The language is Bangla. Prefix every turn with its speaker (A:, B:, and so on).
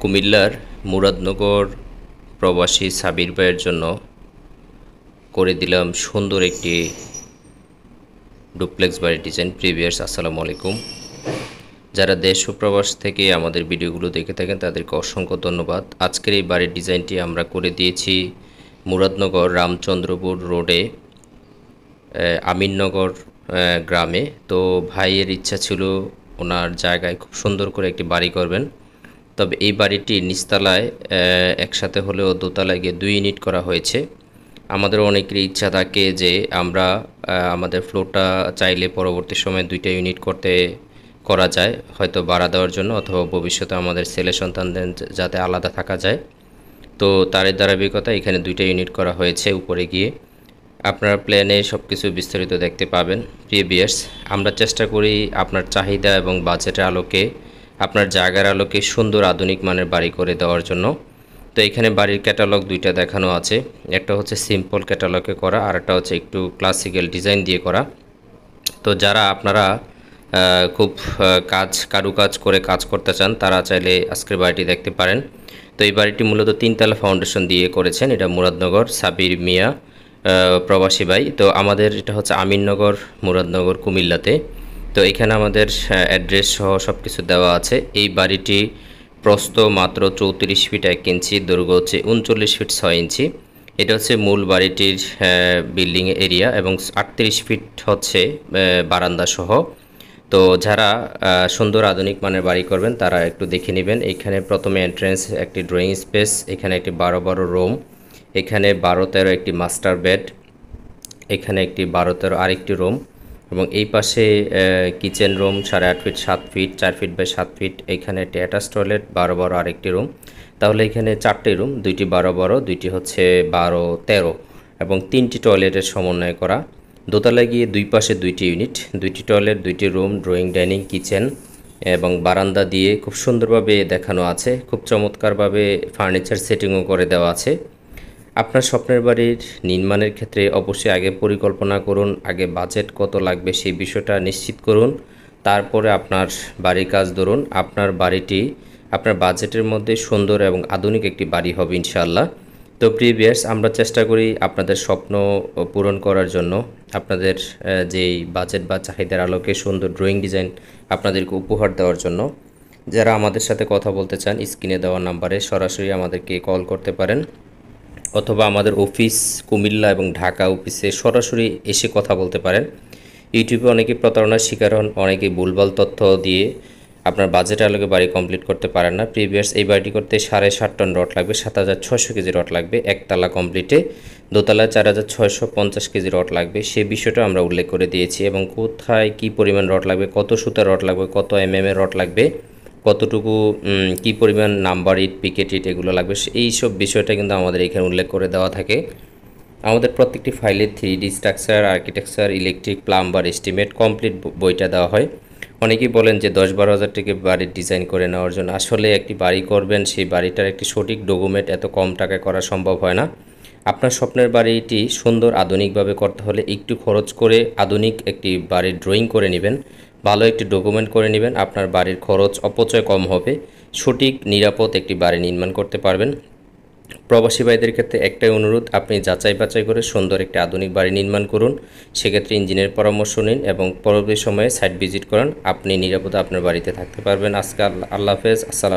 A: কুমিল্লার মুরাদনগর প্রবাসী সাবির ভাইয়ের জন্য করে দিলাম সুন্দর একটি ডুপ্লেক্স বাড়ির ডিজাইন। প্রিভিয়াস আসসালামু আলাইকুম। যারা দেশ ও প্রবাস থেকে আমাদের ভিডিওগুলো দেখে থাকেন তাদেরকে অসংখ্য ধন্যবাদ। আজকের এই বাড়ির ডিজাইনটি আমরা করে দিয়েছি মুরাদনগর রামচন্দ্রপুর রোডে আমিননগর গ্রামে। তো ভাইয়ের ইচ্ছা ছিল ওনার জায়গায় খুব সুন্দর করে একটি বাড়ি করবেন। তবে এই বাড়িটি নিচতলায় একসাথে হলেও দোতলায় গিয়ে 2 ইউনিট করা হয়েছে। আমাদের অনেকেরই ইচ্ছা থাকে যে আমরা আমাদের ফ্লোরটা চাইলে পরবর্তী সময়ে 2টা ইউনিট করা যায়, হয়তো ভাড়া দেওয়ার জন্য অথবা ভবিষ্যতে আমাদের ছেলে সন্তানদের যাতে আলাদা থাকা যায়। তো তার ধারাবাহিকতা এখানে 2টা ইউনিট করা হয়েছে। উপরে গিয়ে আপনারা প্ল্যানে সব কিছু বিস্তারিত দেখতে পাবেন। প্রিভিয়াস আমরা চেষ্টা করি আপনার চাহিদা এবং বাজেটের আলোকে, আপনার জায়গার আলোকে সুন্দর আধুনিক মানের বাড়ি করে দেওয়ার জন্য। তো এখানে বাড়ির ক্যাটালগ 2টা দেখানো আছে। একটা হচ্ছে সিম্পল ক্যাটালগে করা, আর একটা হচ্ছে একটু ক্লাসিক্যাল ডিজাইন দিয়ে করা। তো যারা আপনারা খুব কারুকাজ করে কাজ করতে চান তারা চাইলে আজকের বাড়িটি দেখতে পারেন। তো এই বাড়িটি মূলত 3তলা ফাউন্ডেশন দিয়ে করেছেন। এটা মুরাদনগর সাবির মিয়া প্রবাসী ভাই। তো আমাদের এটা হচ্ছে আমিননগর মুরাদনগর কুমিল্লাতে। তো এখানে আমাদের অ্যাড্রেস সহ সব কিছু দেওয়া আছে। এই বাড়িটি প্রস্থ মাত্র 34 ফিট 1 ইঞ্চি, দৈর্ঘ্য হচ্ছে 39 ফিট 6 ইঞ্চি। এটা হচ্ছে মূল বাড়িটির বিল্ডিং এরিয়া এবং 38 ফিট হচ্ছে বারান্দা সহ। তো যারা সুন্দর আধুনিক মানের বাড়ি করবেন তারা একটু দেখে নেবেন। এখানে প্রথমে এন্ট্রেন্স একটি ড্রয়িং স্পেস, এখানে একটি 12 রুম, এখানে 12-13 একটি মাস্টার বেড, এখানে একটি 12-13 আরেকটি রুম, এবং এই পাশে kitchen room 8.5 feet 7 feet 4 feet by 7 feet. এখানে একটি অ্যাটাচ টয়লেট 12 আরেকটি রুম। তাহলে এখানে 4টি রুম, 2টি 12, 2টি হচ্ছে 12-13 এবং 3টি টয়লেটের সমন্বয় করা। দোতলায় গিয়ে 2 পাশে 2টি ইউনিট, 2টি টয়লেট, 2টি রুম, ড্রয়িং ডাইনিং কিচেন এবং বারান্দা দিয়ে খুব সুন্দরভাবে দেখানো আছে। খুব চমৎকারভাবে ফার্নিচার সেটিংও করে দেওয়া আছে। আপনার স্বপ্নের বাড়ির নির্মাণের ক্ষেত্রে অবশ্যই আগে পরিকল্পনা করুন, আগে বাজেট কত লাগবে সেই বিষয়টা নিশ্চিত করুন, তারপরে আপনার বাড়ির কাজ ধরুন। আপনার বাড়িটি আপনার বাজেটের মধ্যে সুন্দর এবং আধুনিক একটি বাড়ি হবে ইনশাআল্লাহ। তো প্রিভিয়াস আমরা চেষ্টা করি আপনাদের স্বপ্ন পূরণ করার জন্য, আপনাদের যেই বাজেট বা চাহিদার আলোকে সুন্দর ড্রয়িং ডিজাইন আপনাদেরকে উপহার দেওয়ার জন্য। যারা আমাদের সাথে কথা বলতে চান স্ক্রিনে দেওয়া নাম্বারে সরাসরি আমাদেরকে কল করতে পারেন, অথবা আমাদের অফিস কুমিল্লা এবং ঢাকা অফিসে সরাসরি এসে কথা বলতে পারেন। ইউটিউবে অনেকে প্রতারণার শিকার হন, অনেকে ভুলভাল তথ্য দিয়ে আপনার বাজেটের আলোকে বাড়ি কমপ্লিট করতে পারেন না। প্রিভিয়াস এই বাড়িটি করতে 7.5 টন রড লাগবে, 7,600 কেজি রড লাগবে একতলা কমপ্লিটে। দোতলায় 4,650 কেজি রড লাগবে, সে বিষয়টা আমরা উল্লেখ করে দিয়েছি। এবং কোথায় কি পরিমাণ রড লাগবে, কত সুতার রড লাগবে, কত এর রড লাগবে, কতটুকু কি পরিমাণ নাম্বার ইট পিকেট ইট এগুলো লাগবে, এই সব বিষয়টা কিন্তু আমাদের এখানে উল্লেখ করে দেওয়া থাকে। আমাদের প্রত্যেকটি ফাইলে 3D structure, architecture, electric, plumber estimate complete বইটা দেওয়া হয়। অনেকেই বলেন যে 10-12 হাজার টাকা বাড়ির ডিজাইন করে নেওয়ার জন্য। আসলে একটি বাড়ি করবেন, সেই বাড়িটার একটি সঠিক ডকুমেন্ট এত কম টাকায় করা সম্ভব হয় না। আপনার স্বপ্নের বাড়িটি সুন্দর আধুনিকভাবে করতে হলে একটু খরচ করে আধুনিক একটি বাড়ির ড্রয়িং করে নেবেন, ভালো একটি ডকুমেন্ট করে নেবেন। আপনার বাড়ির খরচ অপচয় কম হবে, সঠিক নিরাপদ একটি বাড়ি নির্মাণ করতে পারবেন। প্রবাসী ভাইদের ক্ষেত্রে একটাই অনুরোধ, আপনি যাচাই বাছাই করে সুন্দর একটি আধুনিক বাড়ি নির্মাণ করুন। সেক্ষেত্রে ইঞ্জিনিয়ার পরামর্শ নিন এবং পরবর্তী সময়ে সাইট ভিজিট করান। আপনি নিরাপদে আপনার বাড়িতে থাকতে পারবেন। আজকে আল্লাহ হাফেজ, আসসালাম।